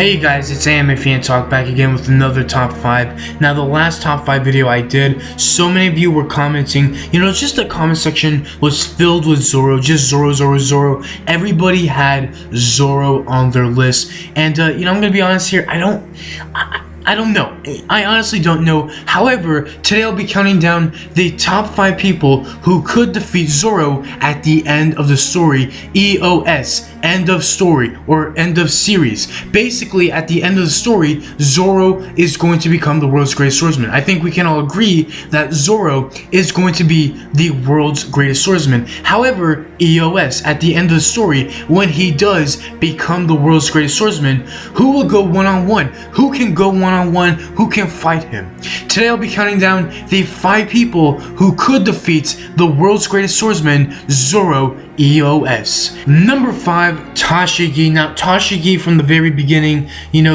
Hey guys, it's AMFan back again with another top 5. Now the last top 5 video I did, so many of you were commenting, just the comment section was filled with Zoro, just Zoro. Everybody had Zoro on their list, and I'm gonna be honest here, I don't know. I honestly don't know. However, today I'll be counting down the top 5 people who could defeat Zoro at the end of the story. EOS, end of story, or end of series. Basically, at the end of the story, Zoro is going to become the world's greatest swordsman. I think we can all agree that Zoro is going to be the world's greatest swordsman. However, EOS, at the end of the story, when he does become the world's greatest swordsman, who will go one-on-one? Who can go one-on-one? Who can fight him? Today I'll be counting down the 5 people who could defeat the world's greatest swordsman, Zoro EOS. Number 5, Tashigi. Now Tashigi, from the very beginning,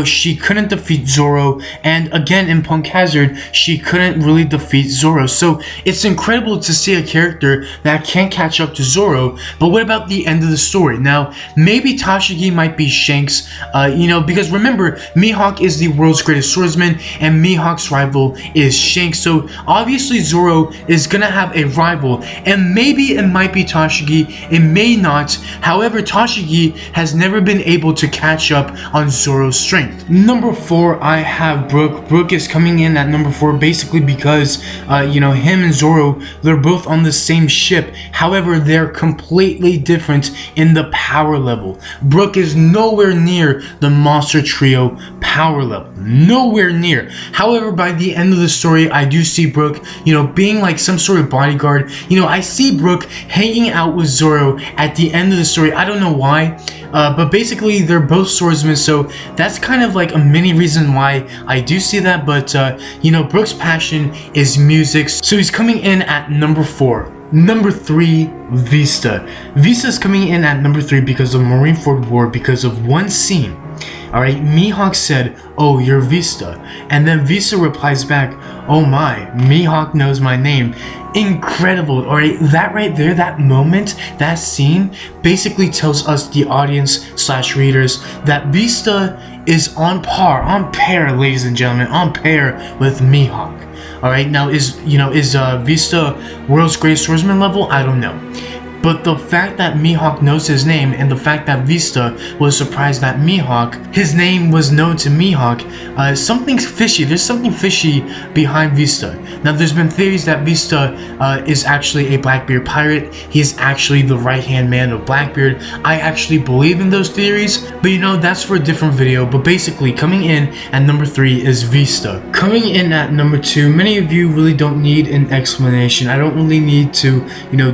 she couldn't defeat Zoro, and again in Punk Hazard, she couldn't really defeat Zoro. So it's incredible to see a character that can't catch up to Zoro. But what about the end of the story? Now maybe Tashigi might be Shanks, because remember, Mihawk is the world's greatest swordsman and Mihawk's rival is Shanks. So obviously Zoro is gonna have a rival, and maybe it might be Tashigi. It may not. However, Tashigi has never been able to catch up on Zoro's strength. Number 4, I have Brook. Brook is coming in at number 4 basically because, him and Zoro, they're both on the same ship. However, they're completely different in the power level. Brook is nowhere near the Monster Trio power level. Nowhere near. However, by the end of the story, I do see Brook, being like some sort of bodyguard. I see Brook hanging out with Zoro at the end of the story. I don't know why, but basically they're both swordsmen, so that's kind of like a mini reason why I do see that. But Brook's passion is music, so he's coming in at number 4. Number 3, Vista. Vista's coming in at number 3 because of Marineford War, because of one scene. Alright, Mihawk said, "Oh, you're Vista," and then Vista replies back, "Oh my, Mihawk knows my name." Incredible. Alright, that right there, that moment, that scene basically tells us, the audience / readers, that Vista is on pair, ladies and gentlemen, on pair with Mihawk. Alright, now is Vista world's greatest swordsman level? I don't know. But the fact that Mihawk knows his name, and the fact that Vista was surprised that his name was known to Mihawk, something's fishy. There's something fishy behind Vista. Now, there's been theories that Vista is actually a Blackbeard pirate. He is actually the right-hand man of Blackbeard. I actually believe in those theories, but that's for a different video. But basically, coming in at number 3 is Vista. Coming in at number 2, many of you really don't need an explanation. I don't really need to,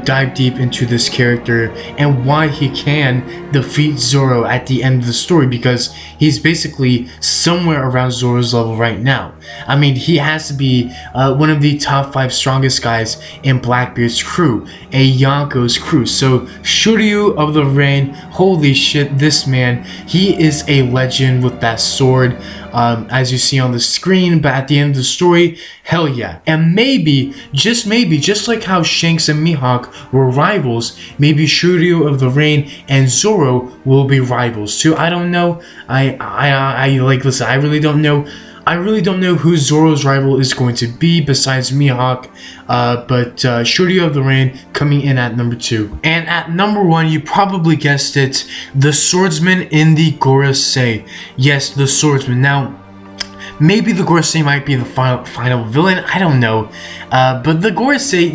dive deep into this character and why he can defeat Zoro at the end of the story, because he's basically somewhere around Zoro's level right now. I mean, he has to be one of the top 5 strongest guys in Blackbeard's crew, a Yonko's crew. So Shoryu of the Rain, holy shit, this man, he is a legend with that sword, as you see on the screen. But at the end of the story, hell yeah. And maybe, just like how Shanks and Mihawk were rivals, maybe Shoryu of the Rain and Zoro will be rivals too. I don't know. Listen, I really don't know. I really don't know who Zoro's rival is going to be besides Mihawk, but Shoryu of the Rain coming in at number 2. And at number 1, you probably guessed it, the swordsman in the Gorosei. Yes, the swordsman. Now, maybe the Gorosei might be the final villain, I don't know, but the Gorosei,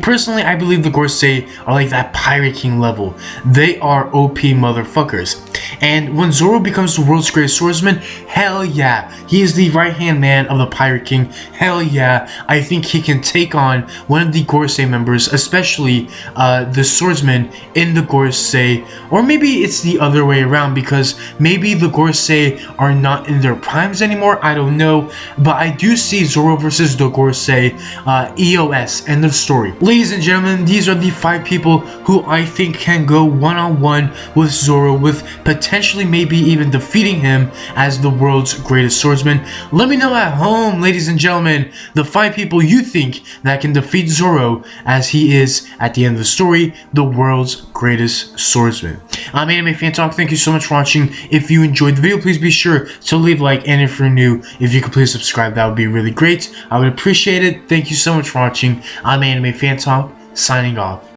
personally, I believe the Gorosei are like that Pirate King level. They are OP motherfuckers. And when Zoro becomes the world's greatest swordsman, hell yeah, he is the right-hand man of the Pirate King. Hell yeah, I think he can take on one of the Gorosei members, especially the swordsman in the Gorosei. Or maybe it's the other way around, because maybe the Gorosei are not in their primes anymore, I don't know. But I do see Zoro versus the Gorosei, EOS, end of story. story. Ladies and gentlemen, these are the 5 people who I think can go one-on-one with Zoro, with potentially maybe even defeating him as the world's greatest swordsman. Let me know at home, ladies and gentlemen, the 5 people you think that can defeat Zoro, as he is, at the end of the story, the world's greatest swordsman. I'm Anime Fan Talk. Thank you so much for watching. If you enjoyed the video, please be sure to leave a like, and if you're new, if you could please subscribe, that would be really great. I would appreciate it. Thank you so much for watching. I'm Anime Fan Talk, signing off.